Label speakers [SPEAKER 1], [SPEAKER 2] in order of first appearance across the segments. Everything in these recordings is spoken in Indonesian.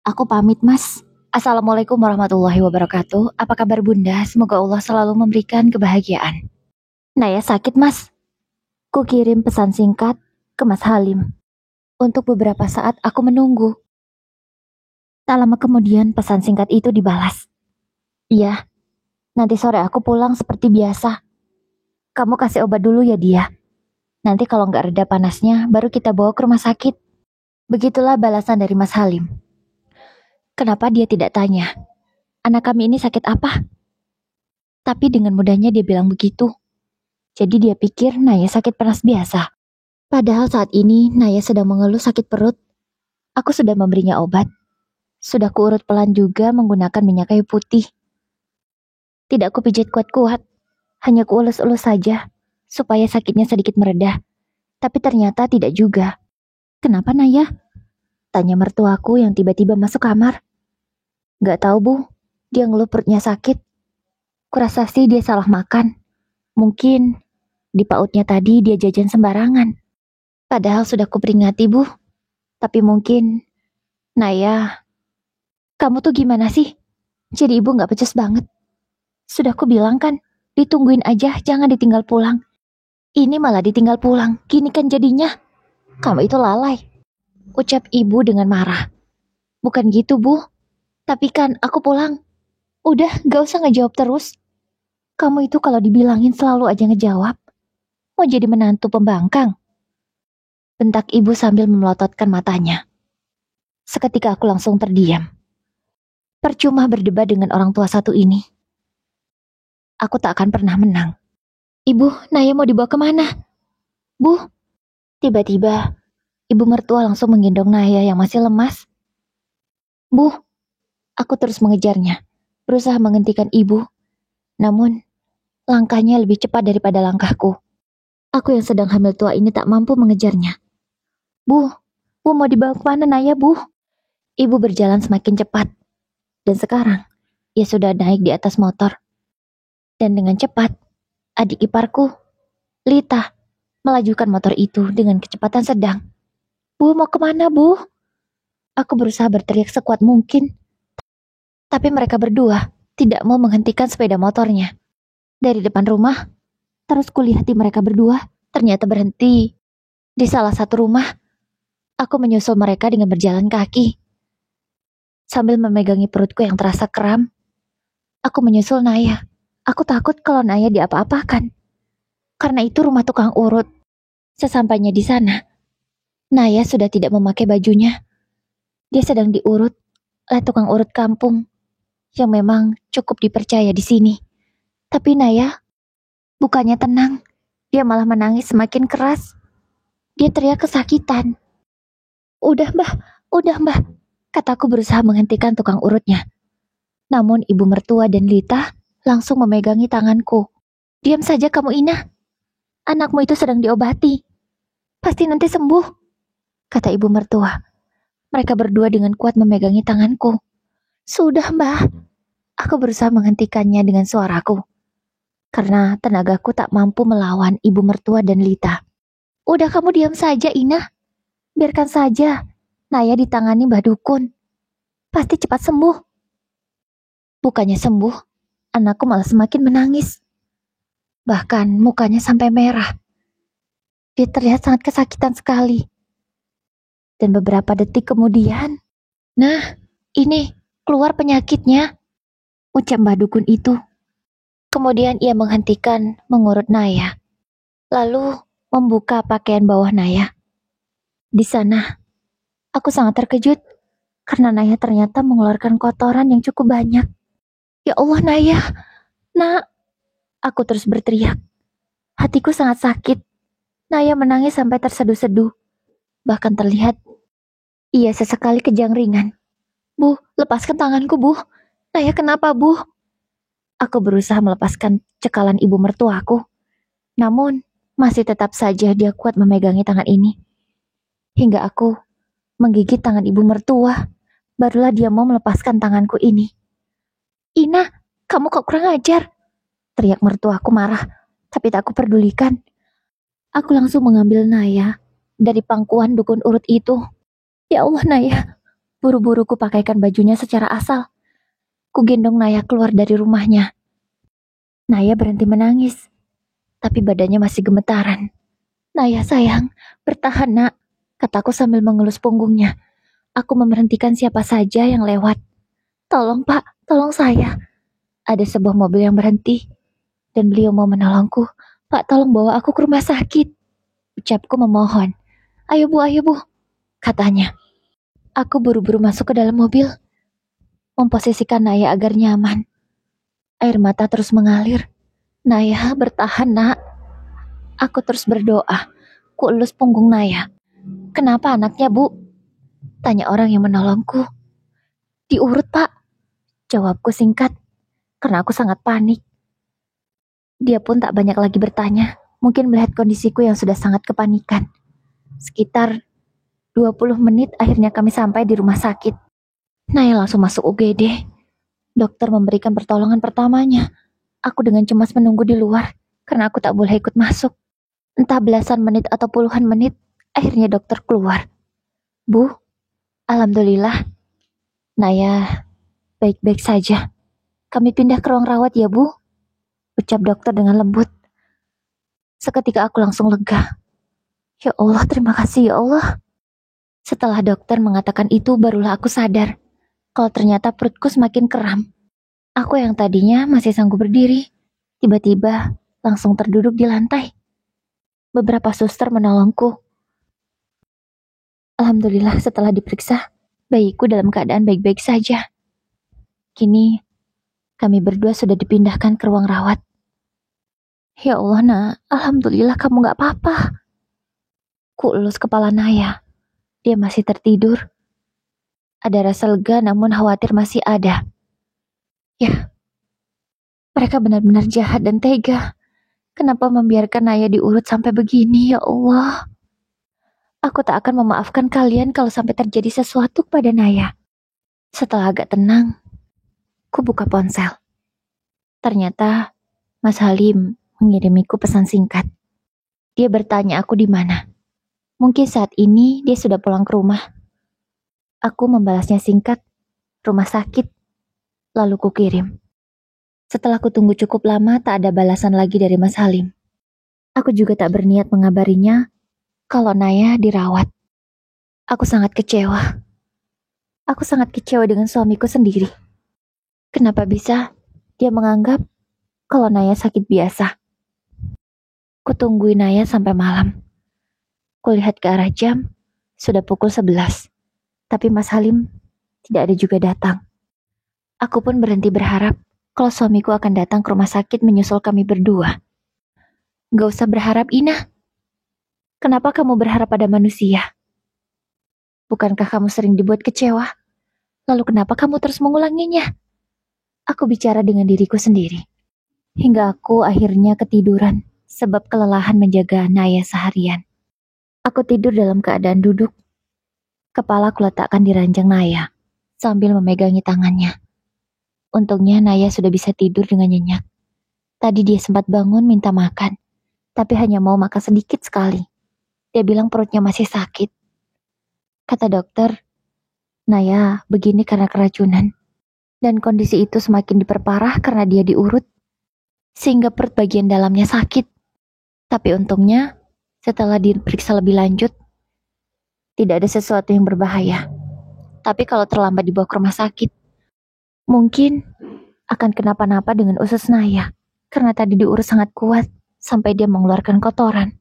[SPEAKER 1] Aku pamit, Mas. Assalamualaikum warahmatullahi wabarakatuh. Apa kabar Bunda? Semoga Allah selalu memberikan kebahagiaan. Naya sakit, Mas. Ku kirim pesan singkat ke Mas Halim. Untuk beberapa saat aku menunggu. Tak lama kemudian pesan singkat itu dibalas. Iya, nanti sore aku pulang seperti biasa. Kamu kasih obat dulu ya dia. Nanti kalau nggak reda panasnya, baru kita bawa ke rumah sakit. Begitulah balasan dari Mas Halim. Kenapa dia tidak tanya? Anak kami ini sakit apa? Tapi dengan mudahnya dia bilang begitu. Jadi dia pikir Naya sakit panas biasa. Padahal saat ini Naya sedang mengeluh sakit perut. Aku sudah memberinya obat. Sudah kuurut pelan juga menggunakan minyak kayu putih. Tidak kupijit kuat-kuat. Hanya kuulus-ulus saja. Supaya sakitnya sedikit meredah. Tapi ternyata tidak juga. Kenapa Naya? Tanya mertuaku yang tiba-tiba masuk kamar. Gak tahu Bu. Dia ngeluh perutnya sakit. Kurasa sih dia salah makan. Mungkin di pautnya tadi dia jajan sembarangan. Padahal sudah kuperingati Bu. Tapi mungkin, Naya, kamu tuh gimana sih? Jadi ibu gak becus banget. Sudah kubilang kan, ditungguin aja, jangan ditinggal pulang. Ini malah ditinggal pulang, gini kan jadinya. Kamu itu lalai. Ucap ibu dengan marah. Bukan gitu Bu. Tapi kan aku pulang. Udah gak usah ngejawab terus. Kamu itu kalau dibilangin selalu aja ngejawab. Mau jadi menantu pembangkang. Bentak ibu sambil memelototkan matanya. Seketika aku langsung terdiam. Percuma berdebat dengan orang tua satu ini. Aku tak akan pernah menang. Ibu, Naya mau dibawa kemana? Bu, tiba-tiba ibu mertua langsung menggendong Naya yang masih lemas. Bu, aku terus mengejarnya, berusaha menghentikan ibu. Namun, langkahnya lebih cepat daripada langkahku. Aku yang sedang hamil tua ini tak mampu mengejarnya. Bu mau dibawa kemana Naya, Bu? Ibu berjalan semakin cepat. Dan sekarang, ia sudah naik di atas motor. Dan dengan cepat, adik iparku, Lita, melajukan motor itu dengan kecepatan sedang. Bu, mau kemana, Bu? Aku berusaha berteriak sekuat mungkin. Tapi mereka berdua tidak mau menghentikan sepeda motornya. Dari depan rumah, terus kulihati mereka berdua, ternyata berhenti. Di salah satu rumah, aku menyusul mereka dengan berjalan kaki. Sambil memegangi perutku yang terasa kram, aku menyusul Naya. Aku takut kalau Naya diapa-apakan. Karena itu rumah tukang urut. Sesampainya di sana, Naya sudah tidak memakai bajunya. Dia sedang diurut oleh tukang urut kampung yang memang cukup dipercaya di sini. Tapi Naya bukannya tenang, dia malah menangis semakin keras. Dia teriak kesakitan. Udah mbah, kataku berusaha menghentikan tukang urutnya. Namun ibu mertua dan Lita langsung memegangi tanganku. Diam saja kamu Ina. Anakmu itu sedang diobati. Pasti nanti sembuh, kata ibu mertua. Mereka berdua dengan kuat memegangi tanganku. Sudah mbah. Aku berusaha menghentikannya dengan suaraku. Karena tenagaku tak mampu melawan ibu mertua dan Lita. Udah kamu diam saja Ina. Biarkan saja Naya ditangani Mbah Dukun. Pasti cepat sembuh. Bukannya sembuh, anakku malah semakin menangis. Bahkan mukanya sampai merah. Dia terlihat sangat kesakitan sekali. Dan beberapa detik kemudian, nah, ini keluar penyakitnya, ucap Mbah Dukun itu. Kemudian ia menghentikan mengurut Naya. Lalu membuka pakaian bawah Naya. Di sana, aku sangat terkejut karena Naya ternyata mengeluarkan kotoran yang cukup banyak. Ya Allah Naya, nak. Aku terus berteriak. Hatiku sangat sakit. Naya menangis sampai terseduh-seduh. Bahkan terlihat ia sesekali kejang ringan. Bu, lepaskan tanganku, Bu. Naya kenapa, Bu? Aku berusaha melepaskan cekalan ibu mertuaku. Namun, masih tetap saja dia kuat memegangi tangan ini. Hingga aku menggigit tangan ibu mertua. Barulah dia mau melepaskan tanganku ini. Ina, kamu kok kurang ajar? Teriak mertuaku marah, tapi tak aku pedulikan. Aku langsung mengambil Naya dari pangkuan dukun urut itu. Ya Allah Naya, Buru-buru ku pakaikan bajunya secara asal. Ku gendong Naya keluar dari rumahnya. Naya berhenti menangis, tapi badannya masih gemetaran. Naya sayang, bertahan nak, kataku sambil mengelus punggungnya. Aku memberhentikan siapa saja yang lewat. Tolong pak, tolong saya. Ada sebuah mobil yang berhenti, dan beliau mau menolongku. Pak, tolong bawa aku ke rumah sakit. Ucapku memohon. Ayo bu, katanya. Aku buru-buru masuk ke dalam mobil, memposisikan Naya agar nyaman. Air mata terus mengalir. Naya, bertahan nak. Aku terus berdoa. Ku elus punggung Naya. Kenapa anaknya bu? Tanya orang yang menolongku. Diurut pak. Jawabku singkat, karena aku sangat panik. Dia pun tak banyak lagi bertanya, mungkin melihat kondisiku yang sudah sangat kepanikan. Sekitar 20 menit akhirnya kami sampai di rumah sakit. Naya langsung masuk UGD. Dokter memberikan pertolongan pertamanya. Aku dengan cemas menunggu di luar, karena aku tak boleh ikut masuk. Entah belasan menit atau puluhan menit, akhirnya dokter keluar. Bu, alhamdulillah. Naya baik-baik saja. Kami pindah ke ruang rawat ya bu, ucap dokter dengan lembut. Seketika aku langsung lega. Ya Allah, terima kasih ya Allah. Setelah dokter mengatakan itu, barulah aku sadar kalau ternyata perutku semakin kram. Aku yang tadinya masih sanggup berdiri, tiba-tiba langsung terduduk di lantai. Beberapa suster menolongku. Alhamdulillah setelah diperiksa, bayiku dalam keadaan baik-baik saja. Kini, kami berdua sudah dipindahkan ke ruang rawat. Ya Allah nak, alhamdulillah kamu gak apa-apa. Ku elus kepala Naya. Dia masih tertidur. Ada rasa lega namun khawatir masih ada. Ya, mereka benar-benar jahat dan tega. Kenapa membiarkan Naya diurut sampai begini, ya Allah? Aku tak akan memaafkan kalian kalau sampai terjadi sesuatu pada Naya. Setelah agak tenang, ku buka ponsel. Ternyata Mas Halim mengirimiku pesan singkat. Dia bertanya aku di mana. Mungkin saat ini dia sudah pulang ke rumah. Aku membalasnya singkat, rumah sakit, lalu ku kirim. Setelah ku tunggu cukup lama, tak ada balasan lagi dari Mas Halim. Aku juga tak berniat mengabarinya kalau Naya dirawat. Aku sangat kecewa. Aku sangat kecewa dengan suamiku sendiri. Kenapa bisa dia menganggap kalau Naya sakit biasa? Ku tungguin Naya sampai malam. Kulihat ke arah jam, sudah pukul 11. Tapi Mas Halim tidak ada juga datang. Aku pun berhenti berharap kalau suamiku akan datang ke rumah sakit menyusul kami berdua. Gak usah berharap, Ina. Kenapa kamu berharap pada manusia? Bukankah kamu sering dibuat kecewa? Lalu kenapa kamu terus mengulanginya? Aku bicara dengan diriku sendiri. Hingga aku akhirnya ketiduran sebab kelelahan menjaga Naya seharian. Aku tidur dalam keadaan duduk. Kepala kuletakkan di ranjang Naya sambil memegangi tangannya. Untungnya Naya sudah bisa tidur dengan nyenyak. Tadi dia sempat bangun minta makan, tapi hanya mau makan sedikit sekali. Dia bilang perutnya masih sakit. Kata dokter, Naya begini karena keracunan. Dan kondisi itu semakin diperparah karena dia diurut, sehingga perut bagian dalamnya sakit. Tapi untungnya, setelah diperiksa lebih lanjut, tidak ada sesuatu yang berbahaya. Tapi kalau terlambat dibawa ke rumah sakit, mungkin akan kenapa-napa dengan usus Naya, karena tadi diurus sangat kuat, sampai dia mengeluarkan kotoran.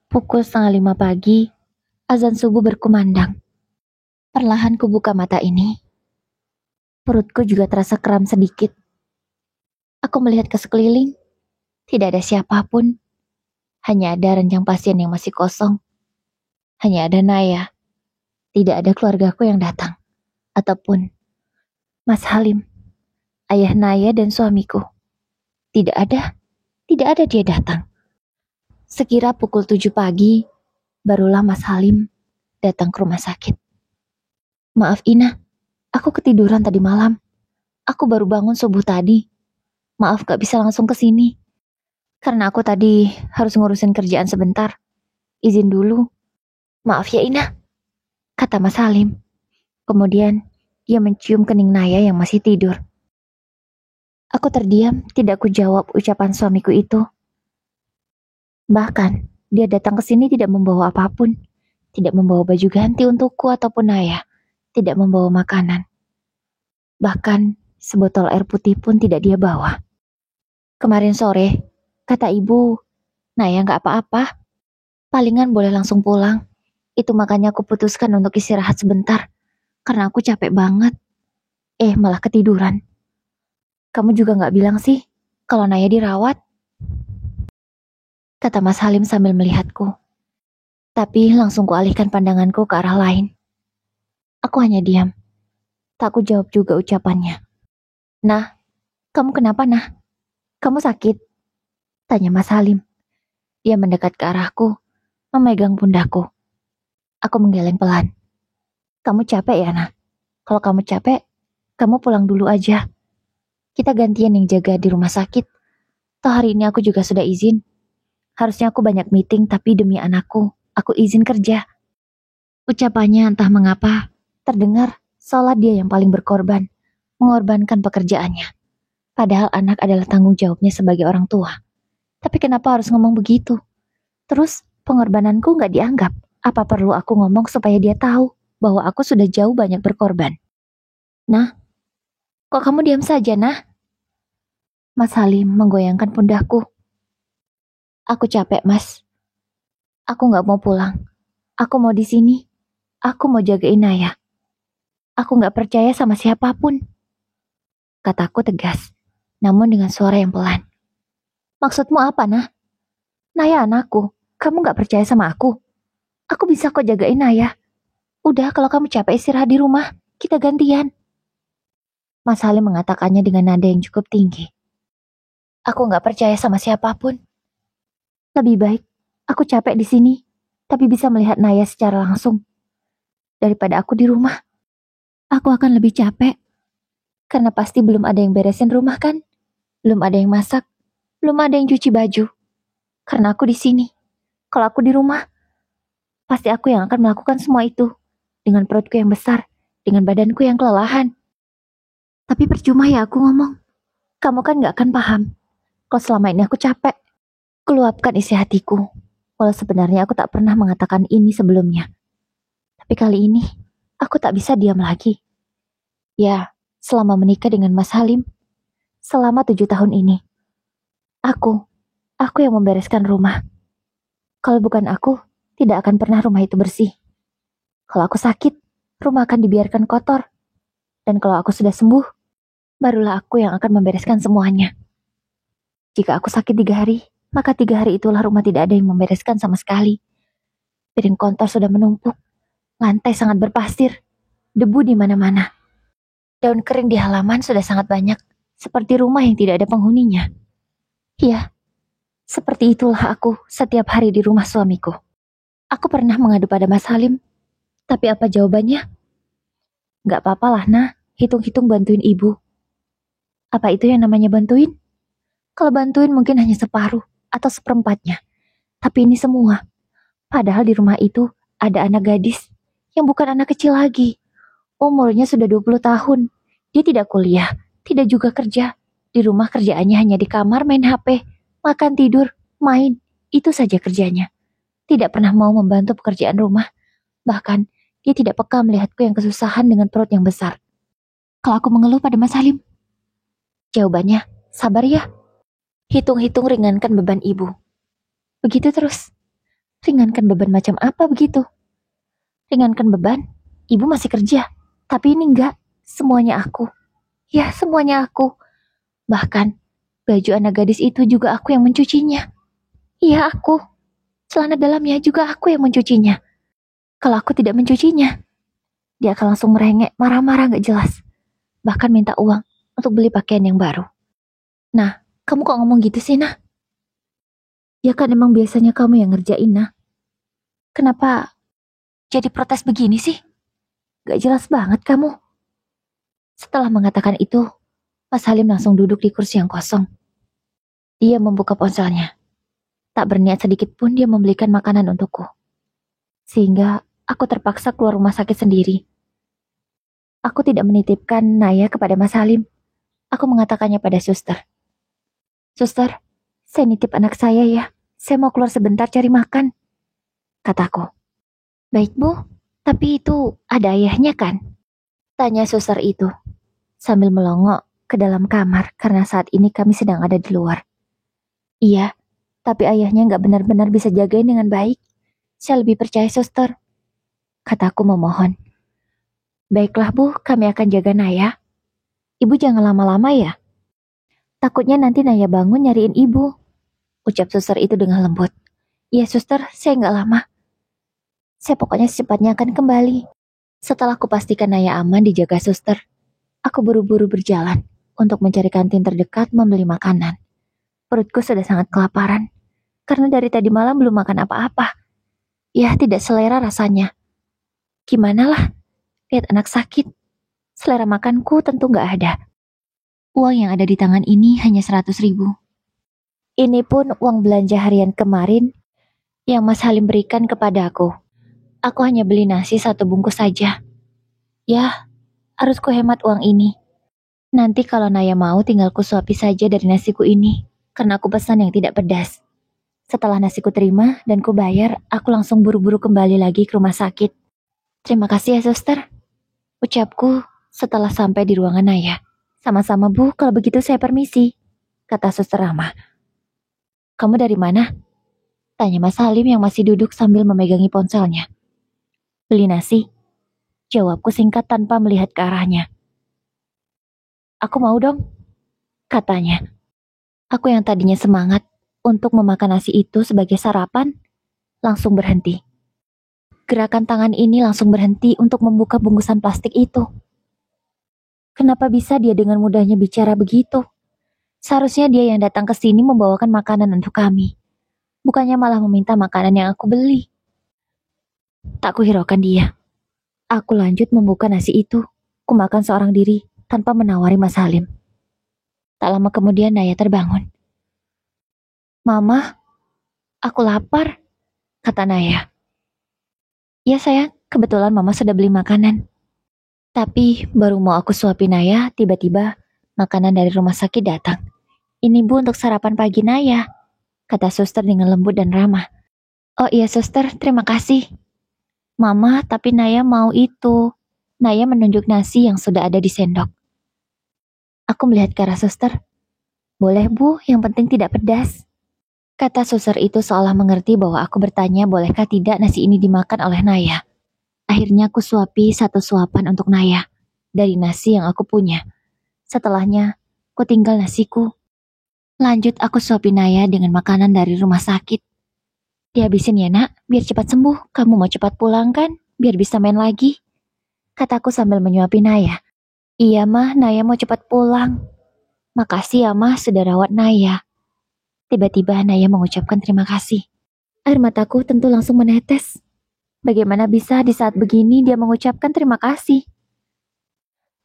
[SPEAKER 1] Pukul 4:30 pagi, azan subuh berkumandang. Perlahan ku buka mata ini. Perutku juga terasa kram sedikit. Aku melihat ke sekeliling, tidak ada siapapun. Hanya ada ranjang pasien yang masih kosong. Hanya ada Naya. Tidak ada keluargaku yang datang. Ataupun Mas Halim, ayah Naya dan suamiku. Tidak ada dia datang. Sekira pukul 7 pagi, barulah Mas Halim datang ke rumah sakit. Maaf Ina, aku ketiduran tadi malam. Aku baru bangun subuh tadi. Maaf gak bisa langsung ke sini. Karena aku tadi harus ngurusin kerjaan sebentar. Izin dulu. Maaf ya Ina, kata Mas Halim. Kemudian, dia mencium kening Naya yang masih tidur. Aku terdiam, tidak kujawab ucapan suamiku itu. Bahkan, dia datang ke sini tidak membawa apapun. Tidak membawa baju ganti untukku ataupun Naya. Tidak membawa makanan. Bahkan, sebotol air putih pun tidak dia bawa. Kemarin sore, kata ibu, Naya nggak apa-apa. Palingan boleh langsung pulang. Itu makanya aku putuskan untuk istirahat sebentar. Karena aku capek banget. Malah ketiduran. Kamu juga nggak bilang sih, kalau Naya dirawat? Kata Mas Halim sambil melihatku. Tapi langsung kualihkan pandanganku ke arah lain. Aku hanya diam. Tak ku jawab juga ucapannya. Nah, kamu kenapa nah? Kamu sakit? Tanya Mas Halim. Dia mendekat ke arahku, memegang pundakku. Aku menggeleng pelan. Kamu capek ya, Nah? Kalau kamu capek, kamu pulang dulu aja. Kita gantian yang jaga di rumah sakit. Toh hari ini aku juga sudah izin. Harusnya aku banyak meeting, tapi demi anakku, aku izin kerja. Ucapannya entah mengapa, terdengar seolah dia yang paling berkorban, mengorbankan pekerjaannya. Padahal anak adalah tanggung jawabnya sebagai orang tua. Tapi kenapa harus ngomong begitu? Terus, pengorbananku nggak dianggap. Apa perlu aku ngomong supaya dia tahu bahwa aku sudah jauh banyak berkorban? Nah, kok kamu diam saja, Nah? Mas Halim menggoyangkan pundakku. Aku capek, Mas. Aku nggak mau pulang. Aku mau di sini. Aku mau jagain Naya. Aku nggak percaya sama siapapun. Kataku tegas, namun dengan suara yang pelan. Maksudmu apa, Nah? Naya anakku. Kamu nggak percaya sama aku? Aku bisa kok jagain Naya. Udah, kalau kamu capek istirahat di rumah, kita gantian. Mas Halim mengatakannya dengan nada yang cukup tinggi. Aku nggak percaya sama siapapun. Lebih baik, aku capek di sini, tapi bisa melihat Naya secara langsung. Daripada aku di rumah, aku akan lebih capek. Karena pasti belum ada yang beresin rumah kan? Belum ada yang masak, belum ada yang cuci baju. Karena aku di sini. Kalau aku di rumah, pasti aku yang akan melakukan semua itu. Dengan perutku yang besar, dengan badanku yang kelelahan. Tapi percuma ya aku ngomong. Kamu kan gak akan paham. Kalau selama ini aku capek. Keluapkan isi hatiku. Walau sebenarnya aku tak pernah mengatakan ini sebelumnya. Tapi kali ini, aku tak bisa diam lagi. Ya, selama menikah dengan Mas Halim, selama 7 tahun ini, aku yang membereskan rumah. Kalau bukan aku, tidak akan pernah rumah itu bersih. Kalau aku sakit, rumah akan dibiarkan kotor. Dan kalau aku sudah sembuh, barulah aku yang akan membereskan semuanya. Jika aku sakit 3 hari, maka 3 hari itulah rumah tidak ada yang membereskan sama sekali. Piring kotor sudah menumpuk, lantai sangat berpasir, debu di mana-mana. Daun kering di halaman sudah sangat banyak, seperti rumah yang tidak ada penghuninya. Iya, seperti itulah aku setiap hari di rumah suamiku. Aku pernah mengadu pada Mas Halim, tapi apa jawabannya? Gak apa-apa lah, Nah, hitung-hitung bantuin ibu. Apa itu yang namanya bantuin? Kalau bantuin mungkin hanya separuh atau seperempatnya. Tapi ini semua. Padahal di rumah itu ada anak gadis yang bukan anak kecil lagi. Umurnya sudah 20 tahun. Dia tidak kuliah, tidak juga kerja. Di rumah kerjaannya hanya di kamar main HP, makan tidur, main. Itu saja kerjanya. Tidak pernah mau membantu pekerjaan rumah. Bahkan, dia tidak peka melihatku yang kesusahan dengan perut yang besar. Kalau aku mengeluh pada Mas Halim, jawabannya, sabar ya. Hitung-hitung ringankan beban ibu. Begitu terus. Ringankan beban macam apa begitu? Ringankan beban, ibu masih kerja. Tapi ini enggak, semuanya aku. Ya, semuanya aku. Bahkan, baju anak gadis itu juga aku yang mencucinya. Iya, aku. Celana dalamnya juga aku yang mencucinya. Kalau aku tidak mencucinya, dia akan langsung merengek, marah-marah gak jelas. Bahkan minta uang untuk beli pakaian yang baru. Nah, kamu kok ngomong gitu sih, Nah? Ya kan emang biasanya kamu yang ngerjain, Nah. Kenapa jadi protes begini sih? Gak jelas banget kamu. Setelah mengatakan itu, Mas Halim langsung duduk di kursi yang kosong. Dia membuka ponselnya. Tak berniat sedikit pun dia membelikan makanan untukku. Sehingga aku terpaksa keluar rumah sakit sendiri. Aku tidak menitipkan Naya kepada Mas Halim. Aku mengatakannya pada suster. Suster, saya nitip anak saya ya. Saya mau keluar sebentar cari makan, kataku. Baik bu, tapi itu ada ayahnya kan? Tanya suster itu, sambil melongok ke dalam kamar karena saat ini kami sedang ada di luar. Iya, tapi ayahnya nggak benar-benar bisa jagain dengan baik. Saya lebih percaya suster, kataku memohon. Baiklah bu, kami akan jaga Naya. Ibu jangan lama-lama ya. Takutnya nanti Naya bangun nyariin ibu, ucap suster itu dengan lembut. Iya suster, saya nggak lama. Saya pokoknya secepatnya akan kembali. Setelah kupastikan Naya aman dijaga suster, aku buru-buru berjalan untuk mencari kantin terdekat membeli makanan. Perutku sudah sangat kelaparan, karena dari tadi malam belum makan apa-apa. Ya, tidak selera rasanya. Gimana lah, lihat anak sakit. Selera makanku tentu nggak ada. Uang yang ada di tangan ini hanya 100.000. Ini pun uang belanja harian kemarin yang Mas Halim berikan kepada aku. Aku hanya beli nasi 1 bungkus saja. Ya, harus kuhemat uang ini. Nanti kalau Naya mau tinggal kusuapi saja dari nasiku ini, karena aku pesan yang tidak pedas. Setelah nasiku terima dan kubayar, aku langsung buru-buru kembali lagi ke rumah sakit. Terima kasih ya suster, ucapku setelah sampai di ruangan Naya. Sama-sama bu, kalau begitu saya permisi, kata suster ramah. Kamu dari mana? Tanya Mas Halim yang masih duduk sambil memegangi ponselnya. Beli nasi, jawabku singkat tanpa melihat ke arahnya. Aku mau dong, katanya. Aku yang tadinya semangat untuk memakan nasi itu sebagai sarapan, langsung berhenti. Gerakan tangan ini langsung berhenti untuk membuka bungkusan plastik itu. Kenapa bisa dia dengan mudahnya bicara begitu? Seharusnya dia yang datang ke sini membawakan makanan untuk kami. Bukannya malah meminta makanan yang aku beli. Tak kuhiraukan dia. Aku lanjut membuka nasi itu. Kumakan seorang diri tanpa menawari Mas Halim. Tak lama kemudian Naya terbangun. Mama, aku lapar, kata Naya. Ya sayang, kebetulan Mama sudah beli makanan. Tapi baru mau aku suapin Naya, tiba-tiba makanan dari rumah sakit datang. Ini bu untuk sarapan pagi Naya, kata suster dengan lembut dan ramah. Oh iya suster, terima kasih. Mama, tapi Naya mau itu. Naya menunjuk nasi yang sudah ada di sendok. Aku melihat ke arah suster. Boleh bu, yang penting tidak pedas. Kata suster itu seolah mengerti bahwa aku bertanya bolehkah tidak nasi ini dimakan oleh Naya. Akhirnya aku suapi 1 suapan untuk Naya dari nasi yang aku punya. Setelahnya, ku tinggal nasiku. Lanjut aku suapi Naya dengan makanan dari rumah sakit. Dihabisin ya nak, biar cepat sembuh. Kamu mau cepat pulang kan? Biar bisa main lagi. Kataku sambil menyuapi Naya. Iya mah, Naya mau cepat pulang. Makasih ya mah sudah rawat Naya. Tiba-tiba Naya mengucapkan terima kasih. Air mataku tentu langsung menetes. Bagaimana bisa di saat begini dia mengucapkan terima kasih?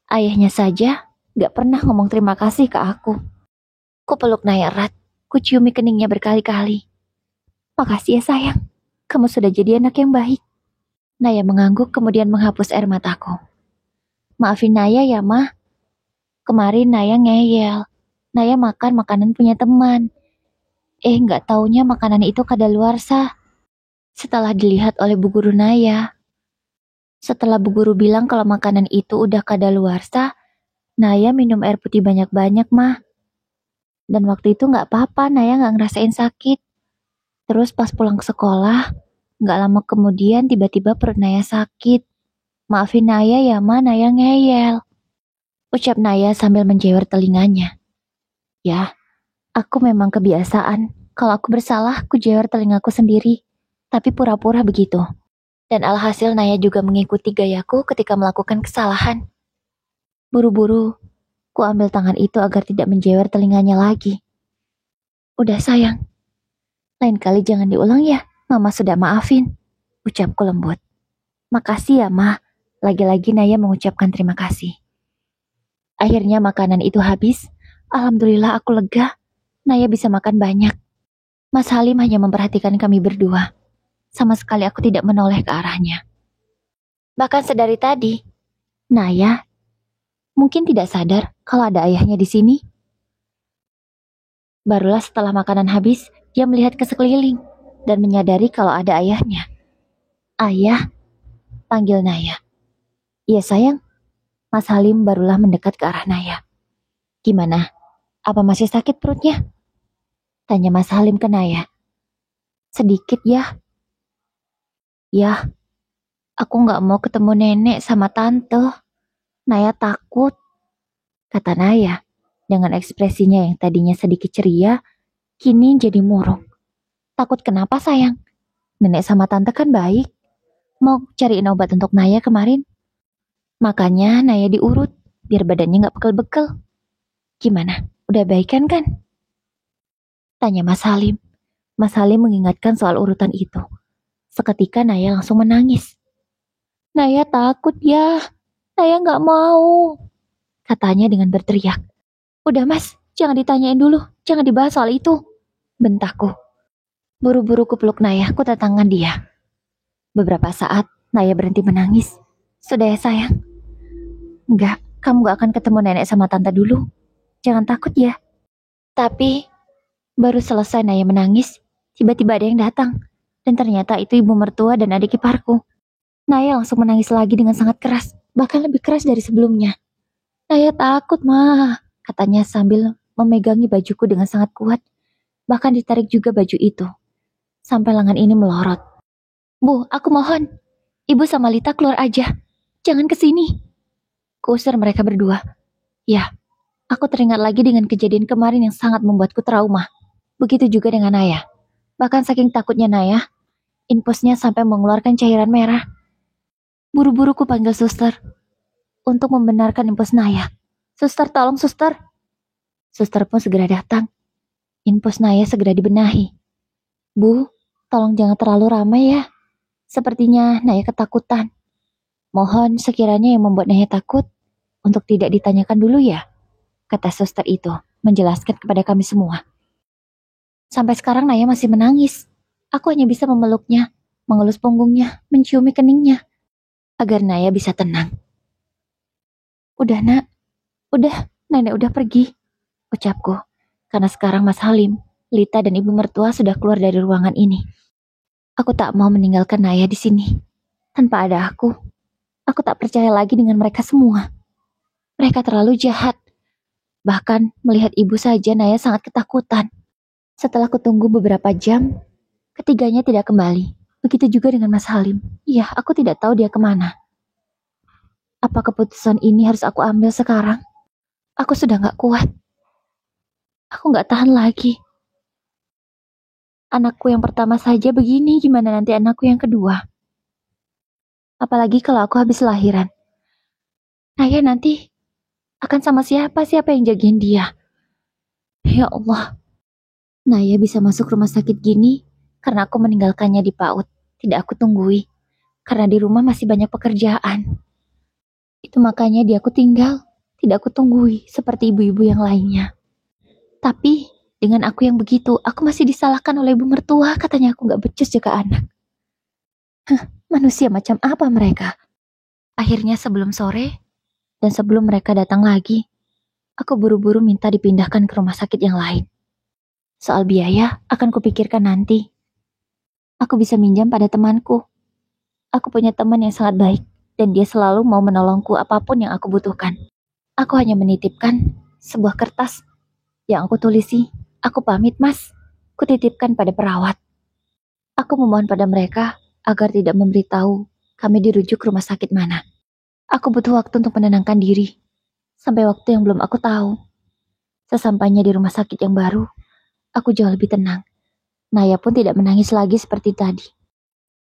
[SPEAKER 1] Ayahnya saja gak pernah ngomong terima kasih ke aku. Ku peluk Naya erat, ku ciumi keningnya berkali-kali. Makasih ya sayang, kamu sudah jadi anak yang baik. Naya mengangguk kemudian menghapus air mataku. Maafin Naya ya mah. Kemarin Naya ngeyel. Naya makan makanan punya teman. Gak taunya makanan itu kadaluarsa. Setelah dilihat oleh Bu Guru Naya. Setelah Bu Guru bilang kalau makanan itu udah kadaluarsa, Naya minum air putih banyak-banyak mah. Dan waktu itu gak apa-apa, Naya gak ngerasain sakit. Terus pas pulang ke sekolah, gak lama kemudian tiba-tiba perut Naya sakit. Maafin Naya ya mah, Naya ngeyel. Ucap Naya sambil menjewer telinganya. Ya, aku memang kebiasaan. Kalau aku bersalah, ku jewer telingaku sendiri. Tapi pura-pura begitu. Dan alhasil Naya juga mengikuti gayaku ketika melakukan kesalahan. Buru-buru, ku ambil tangan itu agar tidak menjewer telinganya lagi. Udah sayang. Lain kali jangan diulang ya, Mama sudah maafin. Ucapku lembut. Makasih ya, Ma. Lagi-lagi Naya mengucapkan terima kasih. Akhirnya makanan itu habis. Alhamdulillah aku lega. Naya bisa makan banyak. Mas Halim hanya memperhatikan kami berdua. Sama sekali aku tidak menoleh ke arahnya. Bahkan sedari tadi, Naya Mungkin tidak sadar kalau ada ayahnya di sini. Barulah setelah makanan habis, dia melihat ke sekeliling dan menyadari kalau ada ayahnya. Ayah, panggil Naya. Iya sayang, Mas Halim barulah mendekat ke arah Naya. Gimana? Apa masih sakit perutnya? Tanya Mas Halim ke Naya. Sedikit ya. Ya, aku gak mau ketemu nenek sama tante. Naya takut, kata Naya. Dengan ekspresinya yang tadinya sedikit ceria, kini jadi murung. Takut kenapa sayang? Nenek sama tante kan baik. Mau cariin obat untuk Naya kemarin. Makanya Naya diurut, biar badannya gak bekel-bekel. Gimana? Udah baikan kan? Tanya Mas Halim. Mas Halim mengingatkan soal urutan itu. Seketika Naya langsung menangis. Naya takut ya. Naya gak mau. Katanya dengan berteriak. Udah mas, jangan ditanyain dulu. Jangan dibahas soal itu. Bentakku. Buru-buru kupeluk Naya, ku tangan dia. Beberapa saat, Naya berhenti menangis. Sudah ya sayang? Enggak, kamu gak akan ketemu nenek sama tante dulu. Jangan takut ya. Tapi, baru selesai Naya menangis, tiba-tiba ada yang datang. Dan ternyata itu ibu mertua dan adik iparku. Naya langsung menangis lagi dengan sangat keras, bahkan lebih keras dari sebelumnya. Naya takut, Ma, katanya sambil memegangi bajuku dengan sangat kuat. Bahkan ditarik juga baju itu. Sampai lengan ini melorot. Bu, aku mohon. Ibu sama Lita keluar aja. Jangan kesini. Kuusir mereka berdua. Ya, aku teringat lagi dengan kejadian kemarin yang sangat membuatku trauma. Begitu juga dengan Naya. Bahkan saking takutnya Naya, infusnya sampai mengeluarkan cairan merah. Buru-buru ku panggil suster untuk membenarkan infus Naya. Suster, tolong suster. Suster pun segera datang. Infus Naya segera dibenahi. Bu, tolong jangan terlalu ramai ya. Sepertinya Naya ketakutan. Mohon sekiranya yang membuat Naya takut untuk tidak ditanyakan dulu ya, kata suster itu, menjelaskan kepada kami semua. Sampai sekarang Naya masih menangis. Aku hanya bisa memeluknya, mengelus punggungnya, menciumi keningnya, agar Naya bisa tenang. Udah nak, udah, nenek udah pergi, ucapku, karena sekarang Mas Halim, Lita dan ibu mertua sudah keluar dari ruangan ini. Aku tak mau meninggalkan Naya di sini. Tanpa ada aku tak percaya lagi dengan mereka semua. Mereka terlalu jahat. Bahkan melihat ibu saja Naya sangat ketakutan. Setelah kutunggu beberapa jam, ketiganya tidak kembali. Begitu juga dengan Mas Halim. Iya, aku tidak tahu dia kemana. Apa keputusan ini harus aku ambil sekarang? Aku sudah gak kuat. Aku gak tahan lagi. Anakku yang pertama saja begini, gimana nanti anakku yang kedua? Apalagi kalau aku habis lahiran. Naya nanti akan sama siapa yang jagain dia? Ya Allah. Naya bisa masuk rumah sakit gini karena aku meninggalkannya di PAUD. Tidak aku tunggui. Karena di rumah masih banyak pekerjaan. Itu makanya dia aku tinggal. Tidak aku tunggui seperti ibu-ibu yang lainnya. Tapi dengan aku yang begitu, aku masih disalahkan oleh ibu mertua. Katanya aku gak becus jaga anak. Manusia macam apa mereka? Akhirnya sebelum sore, dan sebelum mereka datang lagi, aku buru-buru minta dipindahkan ke rumah sakit yang lain. Soal biaya akan kupikirkan nanti. Aku bisa minjam pada temanku. Aku punya teman yang sangat baik, dan dia selalu mau menolongku apapun yang aku butuhkan. Aku hanya menitipkan sebuah kertas yang aku tulisi, aku pamit mas, kutitipkan pada perawat. Aku memohon pada mereka agar tidak memberitahu kami dirujuk ke rumah sakit mana. Aku butuh waktu untuk menenangkan diri, sampai waktu yang belum aku tahu. Sesampainya di rumah sakit yang baru, aku jauh lebih tenang. Naya pun tidak menangis lagi seperti tadi.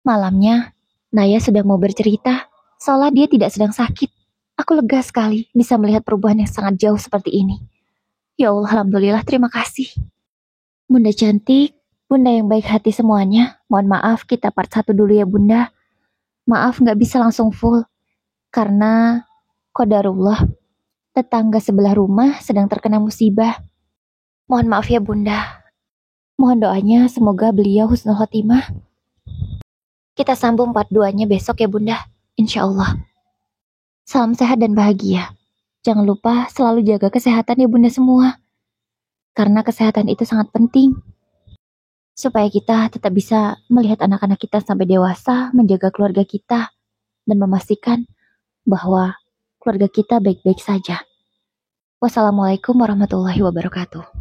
[SPEAKER 1] Malamnya, Naya sudah mau bercerita, seolah dia tidak sedang sakit. Aku lega sekali bisa melihat perubahan yang sangat jauh seperti ini. Ya Allah, alhamdulillah, terima kasih. Bunda cantik, Bunda yang baik hati semuanya, mohon maaf kita part 1 dulu ya Bunda. Maaf gak bisa langsung full, karena qadarullah, tetangga sebelah rumah sedang terkena musibah. Mohon maaf ya Bunda. Mohon doanya semoga beliau husnul khotimah. Kita sambung part 2-nya besok ya Bunda, insya Allah. Salam sehat dan bahagia. Jangan lupa selalu jaga kesehatan ya bunda semua. Karena kesehatan itu sangat penting. Supaya kita tetap bisa melihat anak-anak kita sampai dewasa, menjaga keluarga kita, dan memastikan bahwa keluarga kita baik-baik saja. Wassalamualaikum warahmatullahi wabarakatuh.